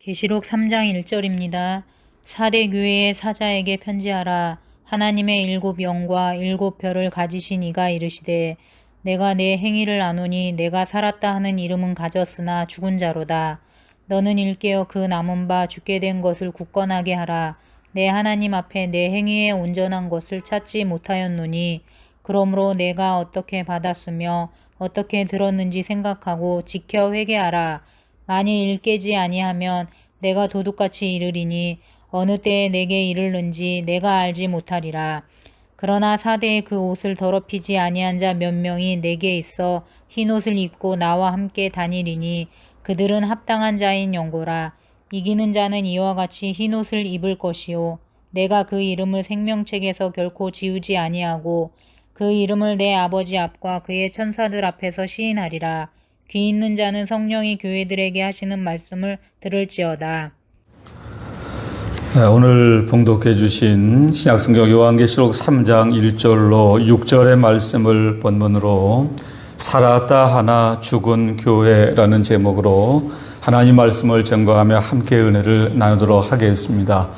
계시록 3장 1절입니다. 사대 교회의 사자에게 편지하라. 하나님의 일곱 영과 일곱 별을 가지신 이가 이르시되 내가 내 행위를 아노니 내가 살았다 하는 이름은 가졌으나 죽은 자로다. 너는 일깨어 그 남은 바 죽게 된 것을 굳건하게 하라. 내 하나님 앞에 내 행위에 온전한 것을 찾지 못하였노니 그러므로 내가 어떻게 받았으며 어떻게 들었는지 생각하고 지켜 회개하라. 만일 일깨지 아니하면 내가 도둑같이 이르리니 어느 때에 내게 이르는지 내가 알지 못하리라. 그러나 사대의 그 옷을 더럽히지 아니한 자 몇 명이 내게 있어 흰옷을 입고 나와 함께 다니리니 그들은 합당한 자인 영고라. 이기는 자는 이와 같이 흰옷을 입을 것이요 내가 그 이름을 생명책에서 결코 지우지 아니하고 그 이름을 내 아버지 앞과 그의 천사들 앞에서 시인하리라. 귀 있는 자는 성령이 교회들에게 하시는 말씀을 들을지어다. 오늘 봉독해 주신 신약성경 요한계시록 3장 1절로 6절의 말씀을 본문으로 살았다 하나 죽은 교회라는 제목으로 하나님 말씀을 증거하며 함께 은혜를 나누도록 하겠습니다.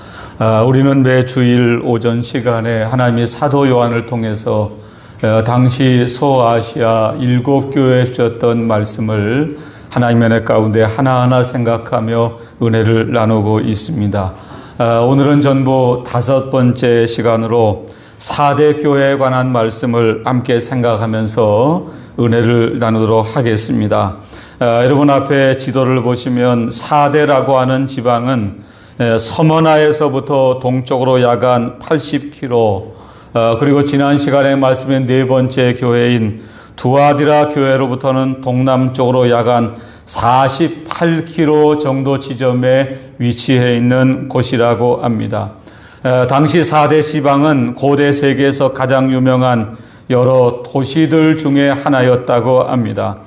우리는 매 주일 오전 시간에 하나님의 사도 요한을 통해서 당시 소아시아 7교회에 주셨던 말씀을 하나님의 은혜 가운데 하나하나 생각하며 은혜를 나누고 있습니다. 오늘은 전부 5번째 시간으로 4대 교회에 관한 말씀을 함께 생각하면서 은혜를 나누도록 하겠습니다. 여러분 앞에 지도를 보시면 4대라고 하는 지방은 서머나에서부터 동쪽으로 약 한 80km, 그리고 지난 시간에 말씀인 4번째 교회인 두아디라 교회로부터는 동남쪽으로 약 한 48km 정도 지점에 위치해 있는 곳이라고 합니다. 당시 4대 지방은 고대 세계에서 가장 유명한 여러 도시들 중에 하나였다고 합니다.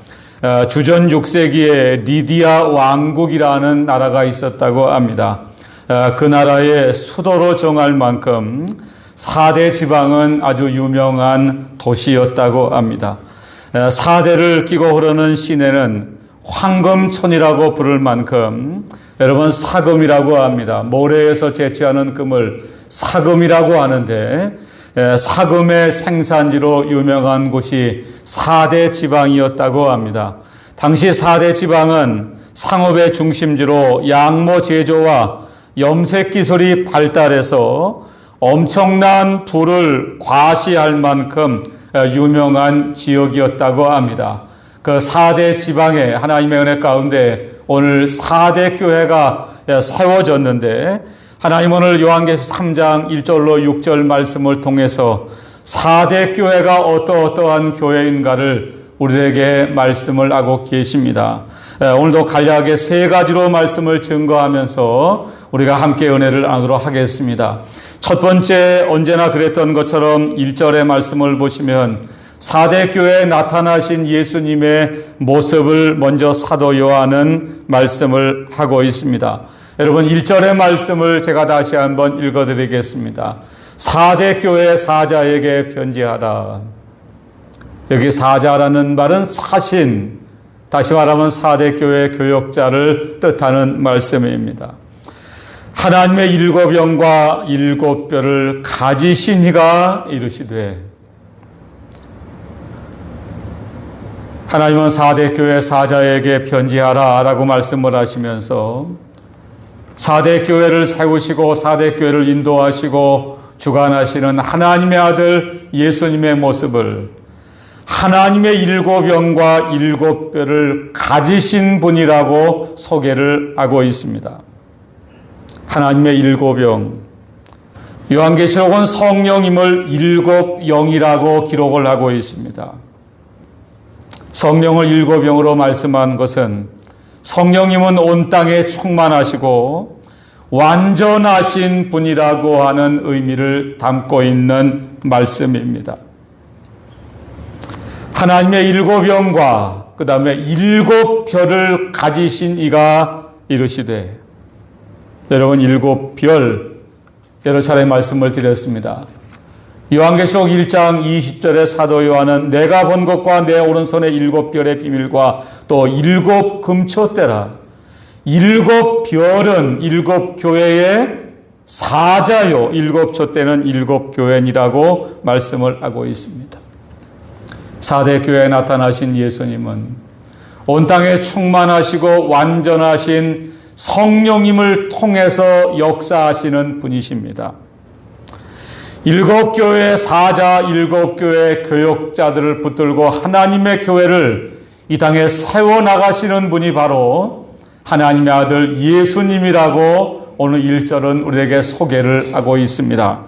주전 6세기에 리디아 왕국이라는 나라가 있었다고 합니다. 그 나라의 수도로 정할 만큼 4대 지방은 아주 유명한 도시였다고 합니다. 4대를 끼고 흐르는 시내는 황금천이라고 부를 만큼 여러분 사금이라고 합니다. 모래에서 채취하는 금을 사금이라고 하는데 사금의 생산지로 유명한 곳이 4대 지방이었다고 합니다. 당시 4대 지방은 상업의 중심지로 양모 제조와 염색 기술이 발달해서 엄청난 부를 과시할 만큼 유명한 지역이었다고 합니다. 그 4대 지방에 하나님의 은혜 가운데 오늘 4대 교회가 세워졌는데 하나님 오늘 요한계시록 3장 1절로 6절 말씀을 통해서 4대 교회가 어떠한 교회인가를 우리에게 말씀을 하고 계십니다. 오늘도 간략하게 3가지로 말씀을 증거하면서 우리가 함께 은혜를 나누도록 하겠습니다. 첫 번째, 언제나 그랬던 것처럼 1절의 말씀을 보시면 4대 교회에 나타나신 예수님의 모습을 먼저 사도 요한은 말씀을 하고 있습니다. 여러분 1절의 말씀을 제가 다시 한번 읽어드리겠습니다. 4대 교회 사자에게 편지하라. 여기 사자라는 말은 사신, 다시 말하면 4대 교회 교역자를 뜻하는 말씀입니다. 하나님의 7 영과 7 뼈를 가지신 이가 이르시되, 하나님은 4대 교회 사자에게 편지하라 라고 말씀을 하시면서 4대 교회를 세우시고 4대 교회를 인도하시고 주관하시는 하나님의 아들 예수님의 모습을 하나님의 7 영과 7 뼈를 가지신 분이라고 소개를 하고 있습니다. 하나님의 7 영, 요한계시록은 성령임을 7 영이라고 기록을 하고 있습니다. 성령을 7 영으로 말씀한 것은 성령님은 온 땅에 충만하시고 완전하신 분이라고 하는 의미를 담고 있는 말씀입니다. 하나님의 7 영과 그 다음에 7 별을 가지신 이가 이르시되, 여러분 7 별 여러 차례 말씀을 드렸습니다. 요한계시록 1장 20절에 사도 요한은 내가 본 것과 내 오른손의 7 별의 비밀과 또 7 금초대라, 일곱 별은 일곱 교회의 사자요, 일곱 촛대는 일곱 교회니라고 말씀을 하고 있습니다. 4대 교회에 나타나신 예수님은 온 땅에 충만하시고 완전하신 성령님을 통해서 역사하시는 분이십니다. 일곱 교회의 사자, 일곱 교회의 교역자들을 붙들고 하나님의 교회를 이 땅에 세워나가시는 분이 바로 하나님의 아들 예수님이라고 오늘 1절은 우리에게 소개를 하고 있습니다.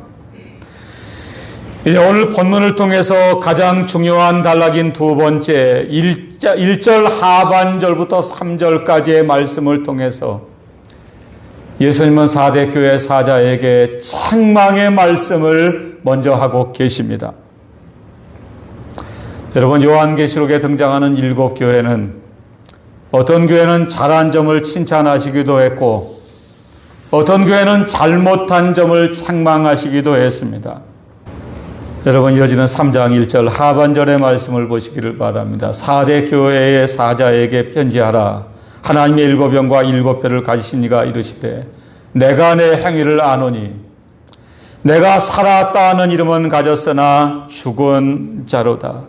이제 오늘 본문을 통해서 가장 중요한 단락인 두 번째 1절 하반절부터 3절까지의 말씀을 통해서 예수님은 4대 교회 사자에게 책망의 말씀을 먼저 하고 계십니다. 여러분, 요한계시록에 등장하는 일곱 교회는 어떤 교회는 잘한 점을 칭찬하시기도 했고 어떤 교회는 잘못한 점을 책망하시기도 했습니다. 여러분, 이어지는 3장 1절 하반절의 말씀을 보시기를 바랍니다. 4대 교회의 사자에게 편지하라. 하나님의 일곱 영과 일곱 별을 가지신 이가 이르시되 내가 내 행위를 아노니 내가 살았다 하는 이름은 가졌으나 죽은 자로다.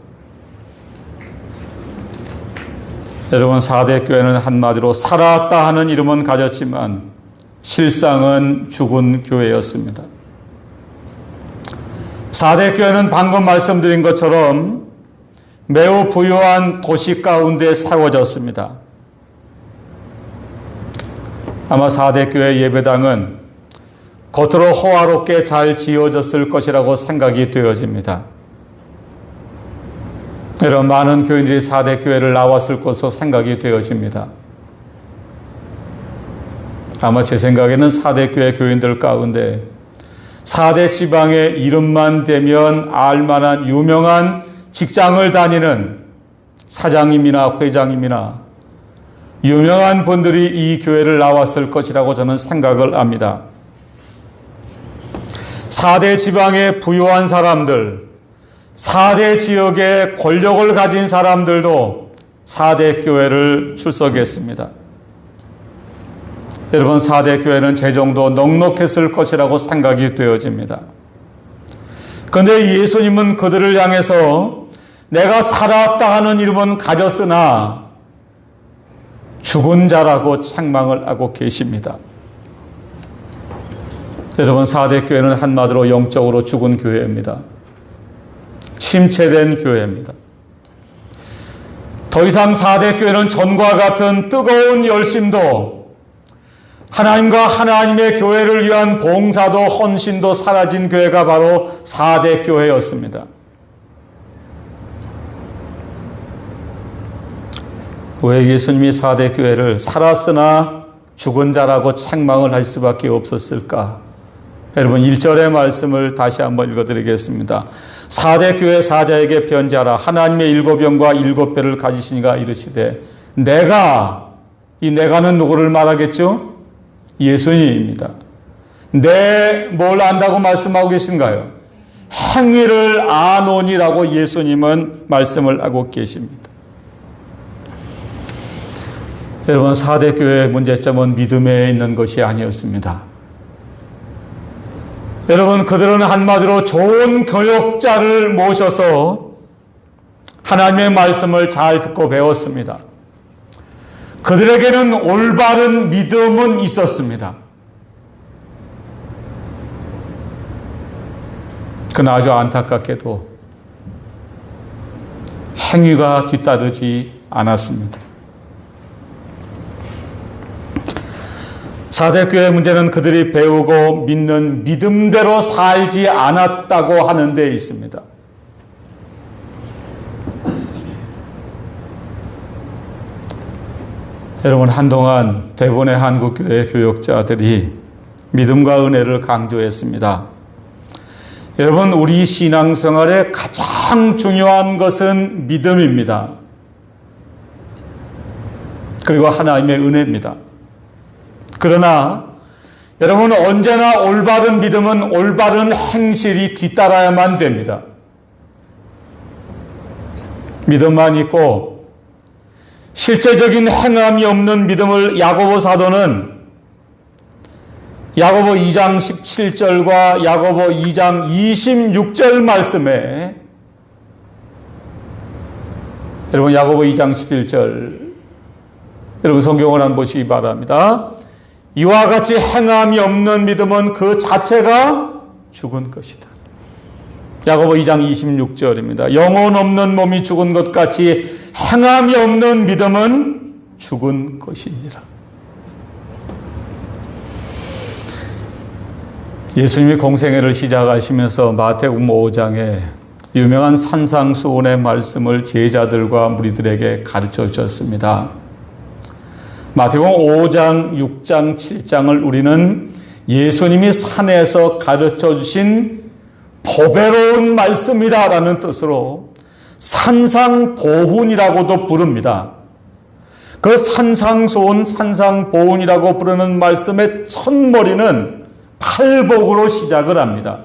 여러분, 4대 교회는 한마디로 살았다 하는 이름은 가졌지만 실상은 죽은 교회였습니다. 4대 교회는 방금 말씀드린 것처럼 매우 부유한 도시 가운데 세워졌습니다. 아마 4대 교회 예배당은 겉으로 호화롭게 잘 지어졌을 것이라고 생각이 되어집니다. 이런 많은 교인들이 4대 교회를 나왔을 것으로 생각이 되어집니다. 아마 제 생각에는 4대 교회 교인들 가운데 4대 지방의 이름만 대면 알만한 유명한 직장을 다니는 사장님이나 회장님이나 유명한 분들이 이 교회를 나왔을 것이라고 저는 생각을 합니다. 4대 지방의 부유한 사람들, 4대 지역의 권력을 가진 사람들도 4대 교회를 출석했습니다. 여러분, 4대 교회는 재정도 넉넉했을 것이라고 생각이 되어집니다. 그런데 예수님은 그들을 향해서 내가 살았다 하는 이름은 가졌으나 죽은 자라고 책망을 하고 계십니다. 여러분, 4대 교회는 한마디로 영적으로 죽은 교회입니다. 침체된 교회입니다. 더 이상 4대 교회는 전과 같은 뜨거운 열심도 하나님과 하나님의 교회를 위한 봉사도 헌신도 사라진 교회가 바로 4대 교회였습니다. 왜 예수님이 4대 교회를 살았으나 죽은 자라고 책망을 할 수밖에 없었을까? 여러분, 1절의 말씀을 다시 한번 읽어드리겠습니다. 4대 교회 사자에게 편지하라. 하나님의 일곱 영과 일곱 별을 가지신 이가 이르시되 내가, 이 내가는 누구를 말하겠죠? 예수님입니다. 뭘 안다고 말씀하고 계신가요? 행위를 아노니라고 예수님은 말씀을 하고 계십니다. 여러분, 4대 교회의 문제점은 믿음에 있는 것이 아니었습니다. 여러분, 그들은 한마디로 좋은 교역자를 모셔서 하나님의 말씀을 잘 듣고 배웠습니다. 그들에게는 올바른 믿음은 있었습니다. 그러나 아주 안타깝게도 행위가 뒤따르지 않았습니다. 4대 교회의 문제는 그들이 배우고 믿는 믿음대로 살지 않았다고 하는 데 있습니다. 여러분, 한동안 대부분의 한국교회 교역자들이 믿음과 은혜를 강조했습니다. 여러분, 우리 신앙생활의 가장 중요한 것은 믿음입니다. 그리고 하나님의 은혜입니다. 그러나 여러분, 언제나 올바른 믿음은 올바른 행실이 뒤따라야만 됩니다. 믿음만 있고 실제적인 행함이 없는 믿음을 야고보 사도는 야고보 2장 17절과 야고보 2장 26절 말씀에, 여러분 야고보 2장 11절 여러분 성경을 한번 보시기 바랍니다. 이와 같이 행함이 없는 믿음은 그 자체가 죽은 것이다. 야고보 2장 26절입니다. 영혼 없는 몸이 죽은 것 같이 행함이 없는 믿음은 죽은 것이니라. 예수님이 공생애를 시작하시면서 마태복음 5장에 유명한 산상수훈의 말씀을 제자들과 무리들에게 가르쳐 주셨습니다. 마태복음 5장, 6장, 7장을 우리는 예수님이 산에서 가르쳐 주신 보배로운 말씀이다라는 뜻으로 산상보훈이라고도 부릅니다. 그 산상소원, 산상보훈이라고 부르는 말씀의 첫머리는 팔복으로 시작을 합니다.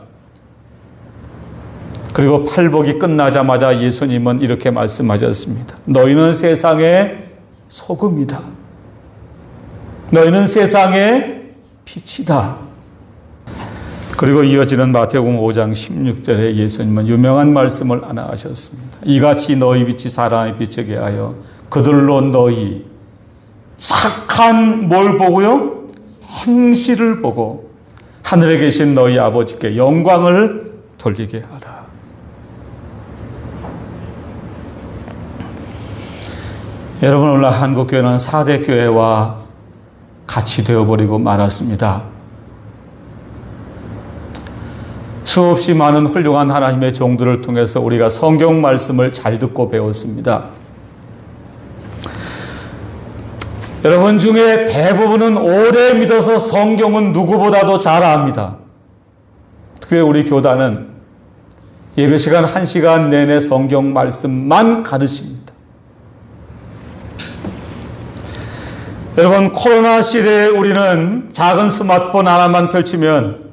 그리고 팔복이 끝나자마자 예수님은 이렇게 말씀하셨습니다. 너희는 세상의 소금이다. 너희는 세상의 빛이다. 그리고 이어지는 마태복음 5장 16절에 예수님은 유명한 말씀을 하나 하셨습니다. 이같이 너희 빛이 사람의 비추게 하여 그들로 너희 착한 뭘 보고요? 행실을 보고 하늘에 계신 너희 아버지께 영광을 돌리게 하라. 여러분, 오늘 한국교회는 4대 교회와 같이 되어버리고 말았습니다. 수없이 많은 훌륭한 하나님의 종들을 통해서 우리가 성경 말씀을 잘 듣고 배웠습니다. 여러분 중에 대부분은 오래 믿어서 성경은 누구보다도 잘 압니다. 특히 우리 교단은 예배 시간 1시간 내내 성경 말씀만 가르칩니다. 여러분, 코로나 시대에 우리는 작은 스마트폰 하나만 펼치면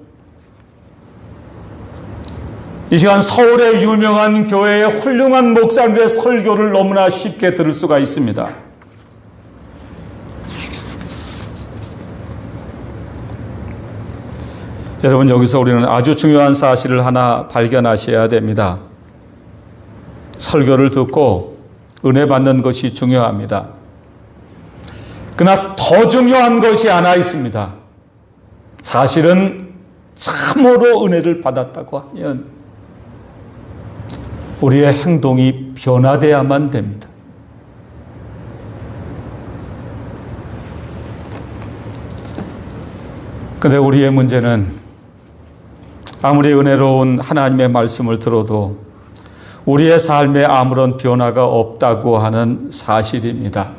이 시간 서울의 유명한 교회의 훌륭한 목사님의 설교를 너무나 쉽게 들을 수가 있습니다. 여러분, 여기서 우리는 아주 중요한 사실을 하나 발견하셔야 됩니다. 설교를 듣고 은혜 받는 것이 중요합니다. 그러나 더 중요한 것이 하나 있습니다. 사실은 참으로 은혜를 받았다고 하면 우리의 행동이 변화되어야만 됩니다. 그런데 우리의 문제는 아무리 은혜로운 하나님의 말씀을 들어도 우리의 삶에 아무런 변화가 없다고 하는 사실입니다.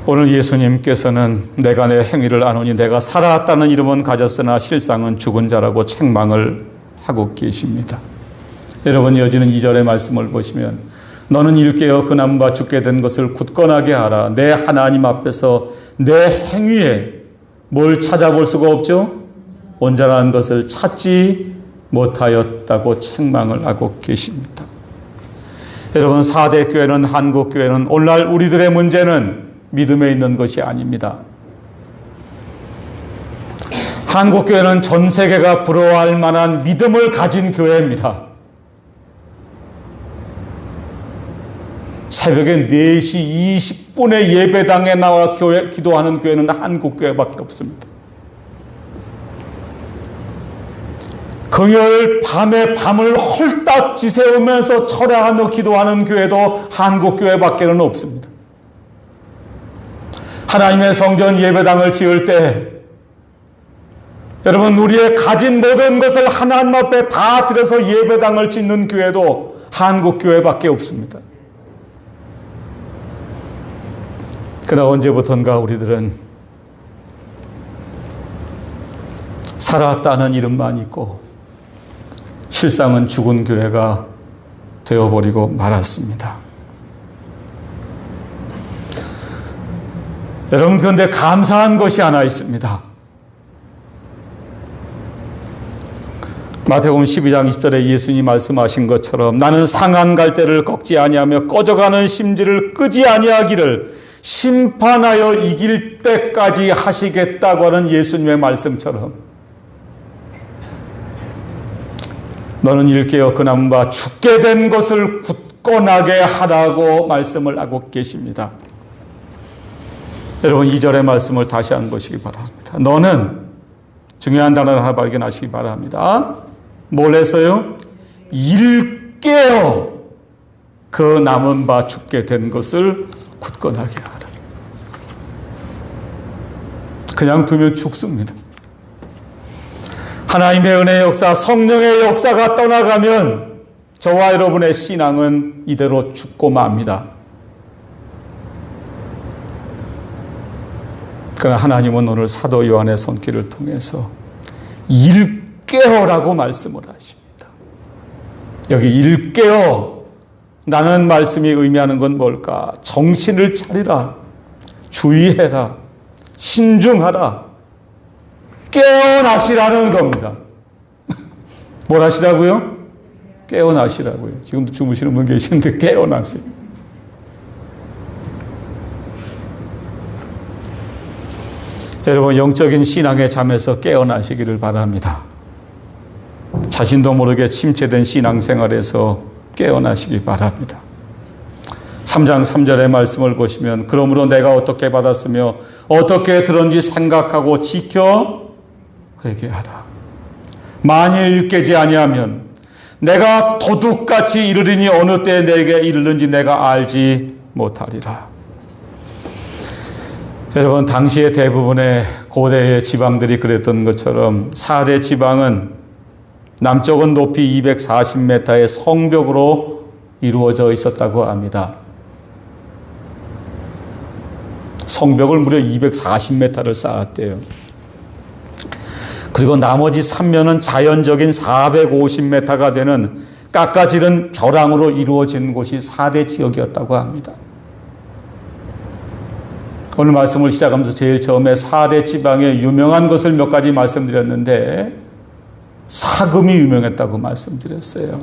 오늘 예수님께서는 내가 내 행위를 아노니 내가 살아왔다는 이름은 가졌으나 실상은 죽은 자라고 책망을 하고 계십니다. 여러분, 이어지는 2절의 말씀을 보시면 너는 일깨어 그 나무가 죽게 된 것을 굳건하게 하라. 내 하나님 앞에서 내 행위에 뭘 찾아볼 수가 없죠? 온전한 것을 찾지 못하였다고 책망을 하고 계십니다. 여러분, 4대 교회는, 한국교회는 오늘날 우리들의 문제는 믿음에 있는 것이 아닙니다. 한국교회는 전 세계가 부러워할 만한 믿음을 가진 교회입니다. 새벽에 4시 20분에 예배당에 나와 기도하는 교회는 한국교회밖에 없습니다. 금요일 밤에 밤을 홀딱 지새우면서 철야하며 기도하는 교회도 한국교회밖에는 없습니다. 하나님의 성전 예배당을 지을 때 여러분, 우리의 가진 모든 것을 하나님 앞에 다 들여서 예배당을 짓는 교회도 한국교회밖에 없습니다. 그러나 언제부턴가 우리들은 살아왔다는 이름만 있고 실상은 죽은 교회가 되어버리고 말았습니다. 여러분, 그런데 감사한 것이 하나 있습니다. 마태복음 12장 20절에 예수님이 말씀하신 것처럼 나는 상한 갈대를 꺾지 아니하며 꺼져가는 심지를 끄지 아니하기를 심판하여 이길 때까지 하시겠다고 하는 예수님의 말씀처럼 너는 일깨어 그 나무가 죽게 된 것을 굳건하게 하라고 말씀을 하고 계십니다. 여러분 2절의 말씀을 다시 한번 보시기 바랍니다. 너는 중요한 단어를 하나 발견하시기 바랍니다. 뭘 해서요? 일깨어 그 남은 바 죽게 된 것을 굳건하게 하라. 그냥 두면 죽습니다. 하나님의 은혜의 역사, 성령의 역사가 떠나가면 저와 여러분의 신앙은 이대로 죽고 맙니다. 그러나 하나님은 오늘 사도 요한의 손길을 통해서 일깨어라고 말씀을 하십니다. 여기 일깨어 라는 말씀이 의미하는 건 뭘까? 정신을 차리라, 주의해라, 신중하라, 깨어나시라는 겁니다. 뭘 하시라고요? 깨어나시라고요. 지금도 주무시는 분 계시는데 깨어나세요. 여러분 영적인 신앙의 잠에서 깨어나시기를 바랍니다. 자신도 모르게 침체된 신앙생활에서 깨어나시기 바랍니다. 3장 3절의 말씀을 보시면 그러므로 내가 어떻게 받았으며 어떻게 들었는지 생각하고 지켜 회개하라. 만일 깨지 아니하면 내가 도둑같이 이르리니 어느 때에 내게 이르는지 내가 알지 못하리라. 여러분 당시의 대부분의 고대의 지방들이 그랬던 것처럼 4대 지방은 남쪽은 높이 240m의 성벽으로 이루어져 있었다고 합니다. 성벽을 무려 240m를 쌓았대요. 그리고 나머지 3면은 자연적인 450m가 되는 깎아지른 벼랑으로 이루어진 곳이 4대 지역이었다고 합니다. 오늘 말씀을 시작하면서 제일 처음에 4대 지방의 유명한 것을 몇 가지 말씀드렸는데 사금이 유명했다고 말씀드렸어요.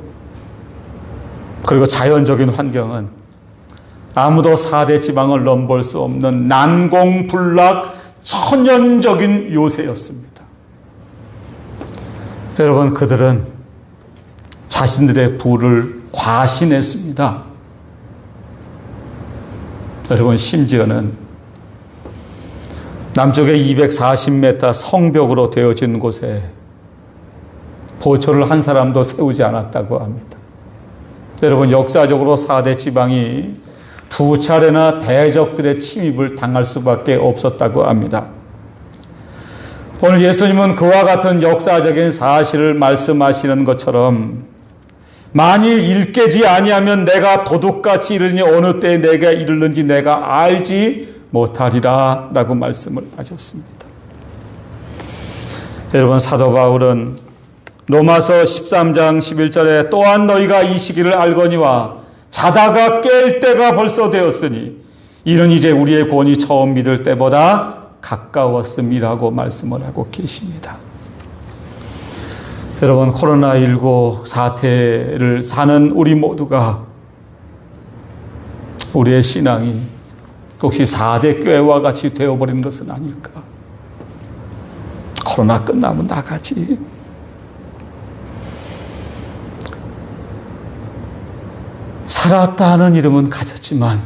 그리고 자연적인 환경은 아무도 4대 지방을 넘볼 수 없는 난공불락 천연적인 요새였습니다. 여러분 그들은 자신들의 부를 과신했습니다. 여러분 심지어는 남쪽의 240m 성벽으로 되어진 곳에 보초를 한 사람도 세우지 않았다고 합니다. 여러분 역사적으로 4대 지방이 두 차례나 대적들의 침입을 당할 수밖에 없었다고 합니다. 오늘 예수님은 그와 같은 역사적인 사실을 말씀하시는 것처럼 만일 일깨지 아니하면 내가 도둑같이 이르니 어느 때에 내가 이르는지 내가 알지 못하리라 라고 말씀을 하셨습니다. 여러분 사도 바울은 로마서 13장 11절에 또한 너희가 이 시기를 알거니와 자다가 깰 때가 벌써 되었으니 이는 이제 우리의 구원이 처음 믿을 때보다 가까웠음이라고 말씀을 하고 계십니다. 여러분 코로나19 사태를 사는 우리 모두가 우리의 신앙이 혹시 4대 교회와 같이 되어버린 것은 아닐까? 코로나 끝나면 나가지. 살았다는 이름은 가졌지만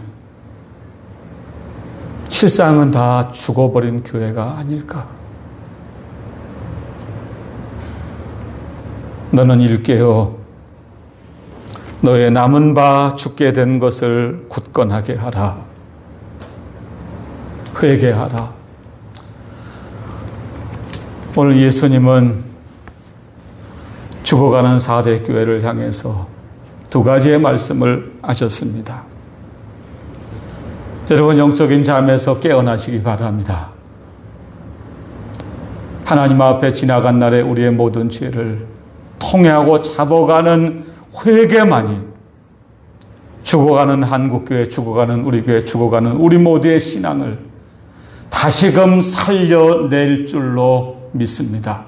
실상은 다 죽어버린 교회가 아닐까? 너는 일깨어 너의 남은 바 죽게 된 것을 굳건하게 하라. 회개하라. 오늘 예수님은 죽어가는 4대 교회를 향해서 두 가지의 말씀을 하셨습니다. 여러분 영적인 잠에서 깨어나시기 바랍니다. 하나님 앞에 지나간 날에 우리의 모든 죄를 통회하고 잡아가는 회개만이 죽어가는 한국교회, 죽어가는 우리 교회, 죽어가는 우리 모두의 신앙을 다시금 살려낼 줄로 믿습니다.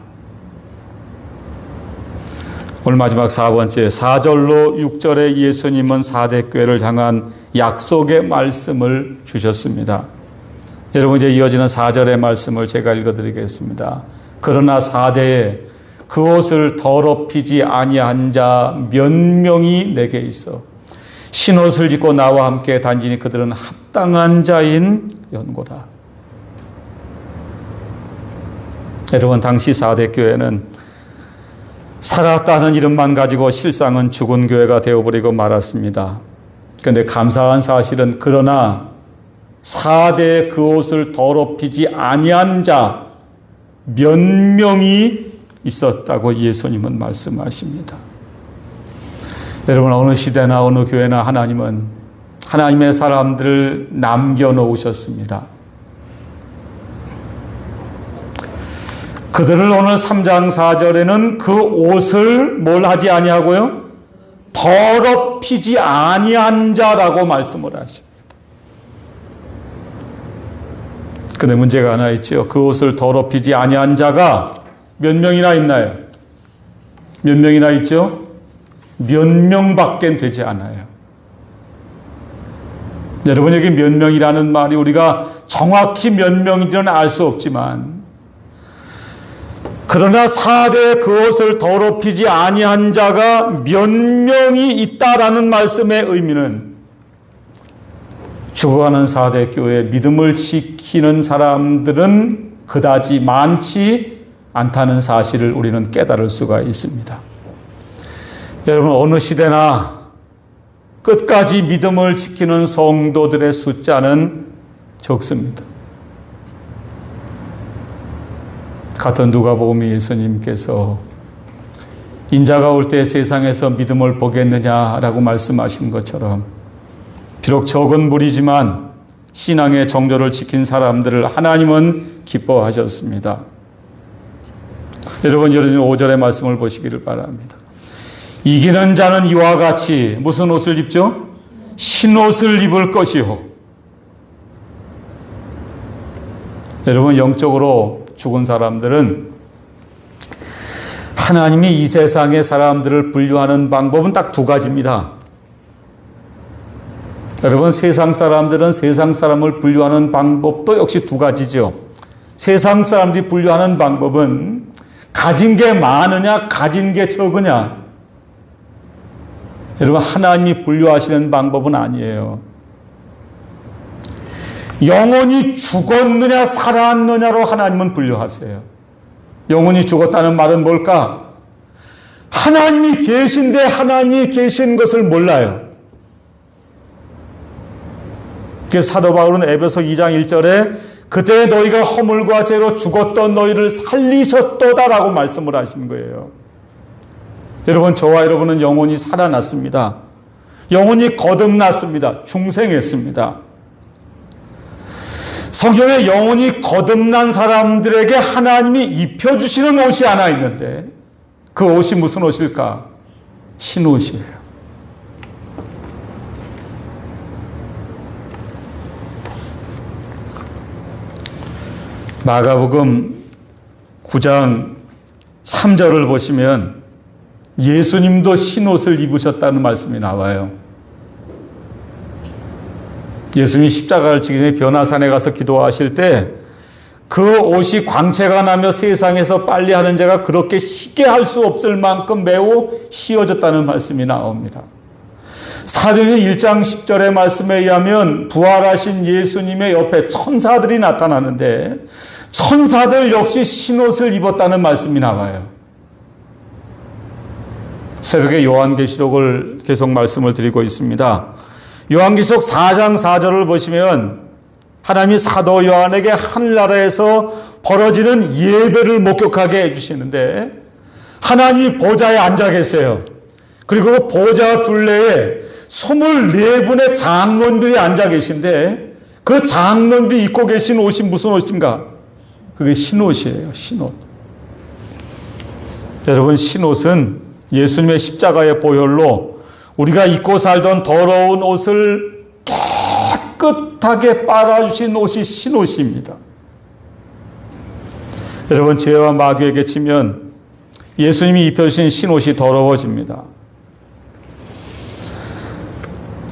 오늘 마지막 4번째 4절로 6절에 예수님은 4대 교회를 향한 약속의 말씀을 주셨습니다. 여러분 이제 이어지는 4절의 말씀을 제가 읽어드리겠습니다. 그러나 4대에 그 옷을 더럽히지 아니한 자 몇 명이 내게 있어 신옷을 입고 나와 함께 다니니 그들은 합당한 자인 연고라. 여러분 당시 4대 교회는 살았다는 이름만 가지고 실상은 죽은 교회가 되어버리고 말았습니다. 그런데 감사한 사실은 그러나 4대 그 옷을 더럽히지 아니한 자 몇 명이 있었다고 예수님은 말씀하십니다. 여러분 어느 시대나 어느 교회나 하나님은 하나님의 사람들을 남겨놓으셨습니다. 그들을 오늘 3장 4절에는 그 옷을 뭘 하지 아니하고요? 더럽히지 아니한 자라고 말씀을 하십니다. 그런데 문제가 하나 있죠. 그 옷을 더럽히지 아니한 자가 몇 명이나 있나요? 몇 명이나 있죠? 몇 명밖에 되지 않아요. 여러분 여기 몇 명이라는 말이 우리가 정확히 몇 명인지는 알 수 없지만 그러나 4대 그 옷을 더럽히지 아니한 자가 몇 명이 있다라는 말씀의 의미는 죽어가는 4대 교회 믿음을 지키는 사람들은 그다지 많지 않다는 사실을 우리는 깨달을 수가 있습니다. 여러분 어느 시대나 끝까지 믿음을 지키는 성도들의 숫자는 적습니다. 같은 누가복음 예수님께서 인자가 올 때 세상에서 믿음을 보겠느냐라고 말씀하신 것처럼 비록 적은 무리지만 신앙의 정조를 지킨 사람들을 하나님은 기뻐하셨습니다. 여러분 5절의 말씀을 보시기를 바랍니다. 이기는 자는 이와 같이 무슨 옷을 입죠? 신옷을 입을 것이요. 여러분 영적으로 죽은 사람들은 하나님이 이 세상의 사람들을 분류하는 방법은 딱 두 가지입니다. 여러분 세상 사람들은 세상 사람을 분류하는 방법도 역시 두 가지죠. 세상 사람들이 분류하는 방법은 가진 게 많으냐 가진 게 적으냐. 여러분 하나님이 분류하시는 방법은 아니에요. 영혼이 죽었느냐 살았느냐로 하나님은 분류하세요. 영혼이 죽었다는 말은 뭘까? 하나님이 계신데 하나님이 계신 것을 몰라요. 그래서 사도 바울은 에베소 2장 1절에 그때 너희가 허물과 죄로 죽었던 너희를 살리셨도다라고 말씀을 하신 거예요. 여러분 저와 여러분은 영혼이 살아났습니다. 영혼이 거듭났습니다. 중생했습니다. 성경에 영혼이 거듭난 사람들에게 하나님이 입혀주시는 옷이 하나 있는데 그 옷이 무슨 옷일까? 신옷이에요. 마가복음 9장 3절을 보시면 예수님도 신옷을 입으셨다는 말씀이 나와요. 예수님이 십자가를 지기 전에 변화산에 가서 기도하실 때 그 옷이 광채가 나며 세상에서 빨래하는 자가 그렇게 희게 할 수 없을 만큼 매우 희어졌다는 말씀이 나옵니다. 사도행전 1장 10절의 말씀에 의하면 부활하신 예수님의 옆에 천사들이 나타나는데 천사들 역시 신옷을 입었다는 말씀이 나와요. 새벽에 요한계시록을 계속 말씀을 드리고 있습니다. 요한계시록 4장 4절을 보시면 하나님이 사도 요한에게 하늘나라에서 벌어지는 예배를 목격하게 해주시는데 하나님이 보좌에 앉아 계세요. 그리고 보좌 둘레에 24분의 장로들이 앉아 계신데 그 장로들이 입고 계신 옷이 무슨 옷인가? 그게 신옷이에요. 신옷. 여러분 신옷은 예수님의 십자가의 보혈로 우리가 입고 살던 더러운 옷을 깨끗하게 빨아주신 옷이 신옷입니다. 여러분 죄와 마귀에게 치면 예수님이 입혀주신 신옷이 더러워집니다.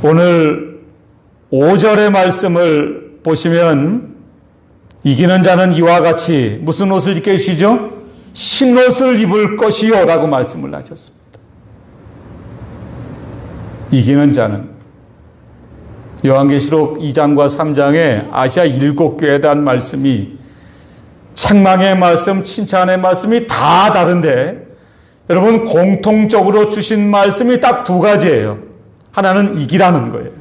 오늘 5절의 말씀을 보시면 이기는 자는 이와 같이 무슨 옷을 입게 해주시죠? 신옷을 입을 것이요 라고 말씀을 하셨습니다. 이기는 자는 요한계시록 2장과 3장에 아시아 7교회에 대한 말씀이 책망의 말씀, 칭찬의 말씀이 다 다른데 여러분 공통적으로 주신 말씀이 딱 두 가지예요. 하나는 이기라는 거예요.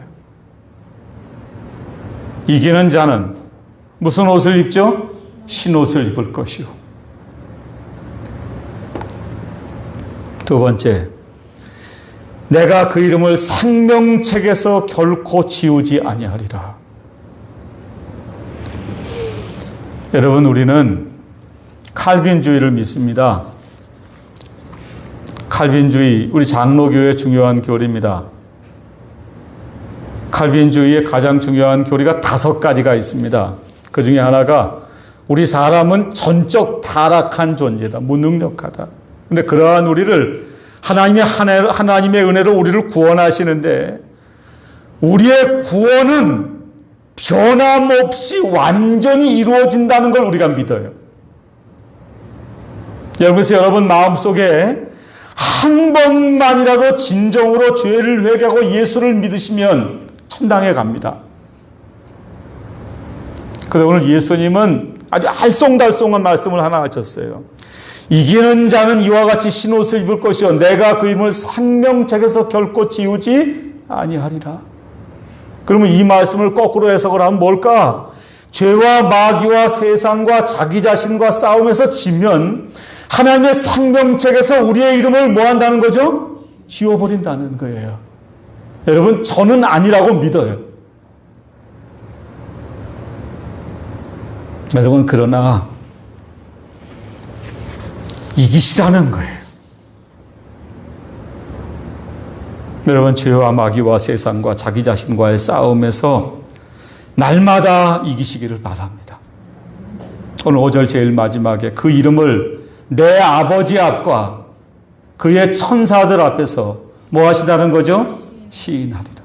이기는 자는 무슨 옷을 입죠? 신옷을 입을 것이요. 두 번째, 내가 그 이름을 생명책에서 결코 지우지 아니하리라. 여러분, 우리는 칼빈주의를 믿습니다. 칼빈주의, 우리 장로교회의 중요한 교리입니다. 칼빈주의의 가장 중요한 교리가 5가지가 있습니다. 그 중에 하나가 우리 사람은 전적 타락한 존재다, 무능력하다. 그런데 그러한 우리를 하나님의 은혜로 우리를 구원하시는데 우리의 구원은 변함없이 완전히 이루어진다는 걸 우리가 믿어요. 그래서 여러분 마음속에 한 번만이라도 진정으로 죄를 회개하고 예수를 믿으시면 천당에 갑니다. 그런데 오늘 예수님은 아주 알쏭달쏭한 말씀을 하나 하셨어요. 이기는 자는 이와 같이 신옷을 입을 것이요 내가 그 이름을 생명책에서 결코 지우지 아니하리라. 그러면 이 말씀을 거꾸로 해석을 하면 뭘까? 죄와 마귀와 세상과 자기 자신과 싸움에서 지면 하나님의 생명책에서 우리의 이름을 뭐 한다는 거죠? 지워버린다는 거예요. 여러분, 저는 아니라고 믿어요. 여러분, 그러나 이기시라는 거예요. 여러분, 죄와 마귀와 세상과 자기 자신과의 싸움에서 날마다 이기시기를 바랍니다. 오늘 5절 제일 마지막에 그 이름을 내 아버지 앞과 그의 천사들 앞에서 뭐 하시다는 거죠? 시인하리라.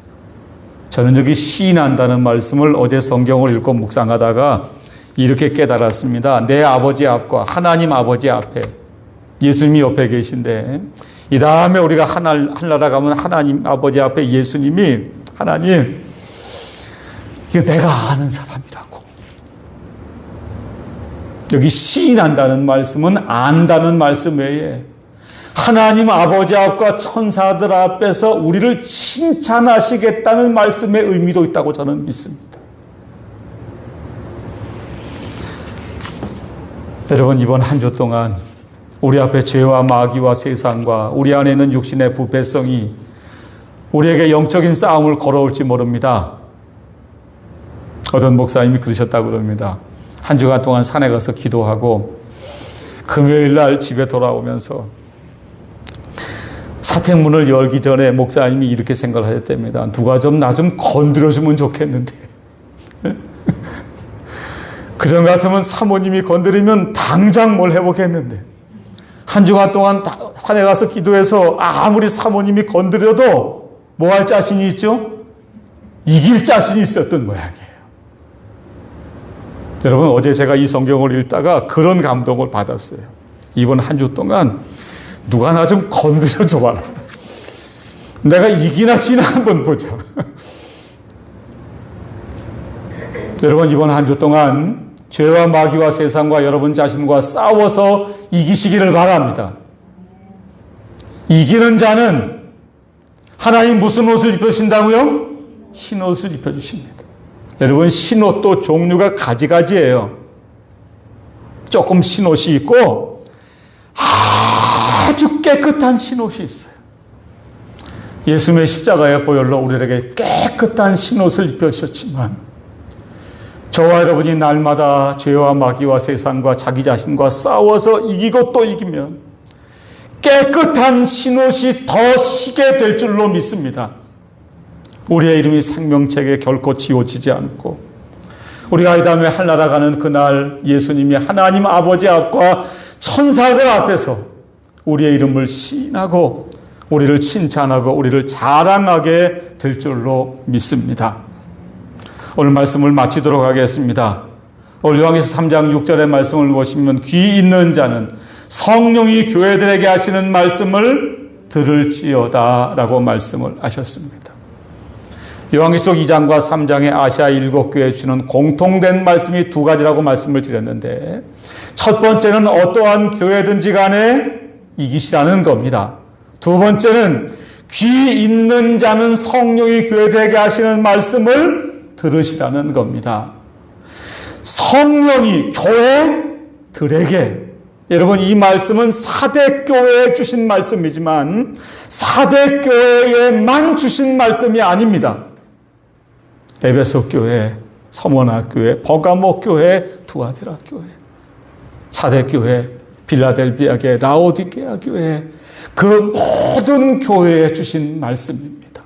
저는 여기 시인한다는 말씀을 어제 성경을 읽고 묵상하다가 이렇게 깨달았습니다. 내 아버지 앞과 하나님 아버지 앞에 예수님이 옆에 계신데 이 다음에 우리가 하늘나라 가면 하나님 아버지 앞에 예수님이 하나님 이거 내가 아는 사람이라고. 여기 시인한다는 말씀은 안다는 말씀 외에 하나님 아버지 앞과 천사들 앞에서 우리를 칭찬하시겠다는 말씀의 의미도 있다고 저는 믿습니다. 여러분, 이번 한 주 동안 우리 앞에 죄와 마귀와 세상과 우리 안에 있는 육신의 부패성이 우리에게 영적인 싸움을 걸어올지 모릅니다. 어떤 목사님이 그러셨다고 그럽니다. 한 주간 동안 산에 가서 기도하고 금요일 날 집에 돌아오면서 사택문을 열기 전에 목사님이 이렇게 생각을 하셨답니다. 누가 좀 나 좀 건드려주면 좋겠는데. 그전 같으면 사모님이 건드리면 당장 뭘 해보겠는데 한 주간 동안 산에 가서 기도해서 아무리 사모님이 건드려도 뭐 할 자신이 있죠? 이길 자신이 있었던 모양이에요. 여러분, 어제 제가 이 성경을 읽다가 그런 감동을 받았어요. 이번 한 주 동안 누가 나 좀 건드려 줘봐라. 내가 이기나 지나 한번 보자. 여러분, 이번 한 주 동안 죄와 마귀와 세상과 여러분 자신과 싸워서 이기시기를 바랍니다. 이기는 자는 하나님 무슨 옷을 입혀주신다고요? 흰옷을 입혀주십니다. 여러분, 흰옷도 종류가 가지가지예요. 조금 흰옷이 있고 아주 깨끗한 흰옷이 있어요. 예수님의 십자가의 보혈로 우리에게 깨끗한 흰옷을 입혀주셨지만 저와 여러분이 날마다 죄와 마귀와 세상과 자기 자신과 싸워서 이기고 또 이기면 깨끗한 흰옷이 더 희게 될 줄로 믿습니다. 우리의 이름이 생명책에 결코 지워지지 않고 우리가 이 다음에 하늘나라 가는 그날 예수님이 하나님 아버지 앞과 천사들 앞에서 우리의 이름을 시인하고 우리를 칭찬하고 우리를 자랑하게 될 줄로 믿습니다. 오늘 말씀을 마치도록 하겠습니다. 오늘 요한계시록 3장 6절의 말씀을 보시면 귀 있는 자는 성령이 교회들에게 하시는 말씀을 들을지어다 라고 말씀을 하셨습니다. 요한계시록 2장과 3장의 아시아 7교회에 주는 공통된 말씀이 두 가지라고 말씀을 드렸는데, 첫 번째는 어떠한 교회든지 간에 이기시라는 겁니다. 두 번째는 귀 있는 자는 성령이 교회들에게 하시는 말씀을 들으시라는 겁니다. 성령이 교회들에게, 여러분 이 말씀은 사대교회에 주신 말씀이지만 사대교회에만 주신 말씀이 아닙니다. 에베소 교회, 서머나 교회, 버가모 교회, 두아디라 교회, 사대교회, 빌라델비아 교회, 라오디게아 교회, 그 모든 교회에 주신 말씀입니다.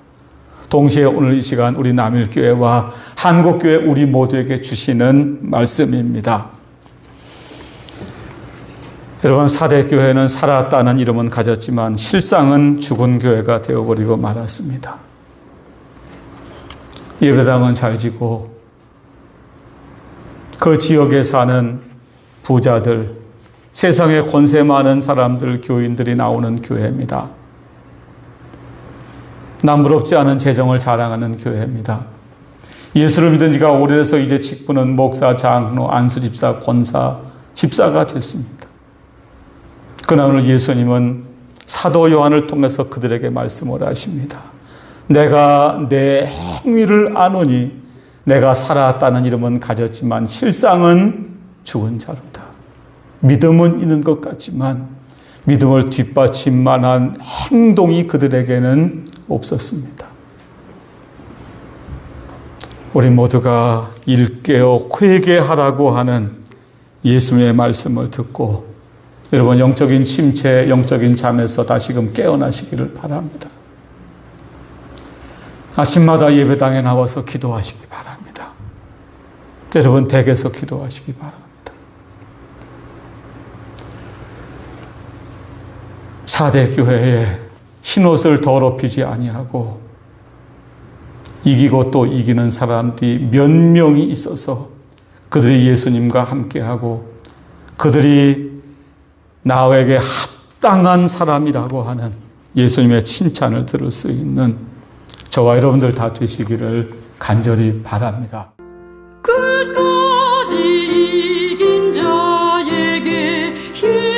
동시에 오늘 이 시간 우리 남일교회와 한국교회 우리 모두에게 주시는 말씀입니다. 여러분, 사대교회는 살았다는 이름은 가졌지만 실상은 죽은 교회가 되어버리고 말았습니다. 예배당은 잘 지고 그 지역에 사는 부자들, 세상에 권세 많은 사람들, 교인들이 나오는 교회입니다. 남부럽지 않은 재정을 자랑하는 교회입니다. 예수를 믿은 지가 오래돼서 이제 직분은 목사, 장로, 안수집사, 권사, 집사가 됐습니다. 그러나 오늘 예수님은 사도 요한을 통해서 그들에게 말씀을 하십니다. 내가 내 행위를 아노니 내가 살았다는 이름은 가졌지만 실상은 죽은 자로다. 믿음은 있는 것 같지만 믿음을 뒷받칠 만한 행동이 그들에게는 없었습니다. 우리 모두가 일깨어 회개하라고 하는 예수님의 말씀을 듣고 여러분 영적인 침체, 영적인 잠에서 다시금 깨어나시기를 바랍니다. 아침마다 예배당에 나와서 기도하시기 바랍니다. 여러분 댁에서 기도하시기 바랍니다. 사대교회에 흰옷을 더럽히지 아니하고 이기고 또 이기는 사람들이 몇 명이 있어서 그들이 예수님과 함께하고 그들이 나에게 합당한 사람이라고 하는 예수님의 칭찬을 들을 수 있는 저와 여러분들 다 되시기를 간절히 바랍니다. 끝까지 이긴 자에게 힘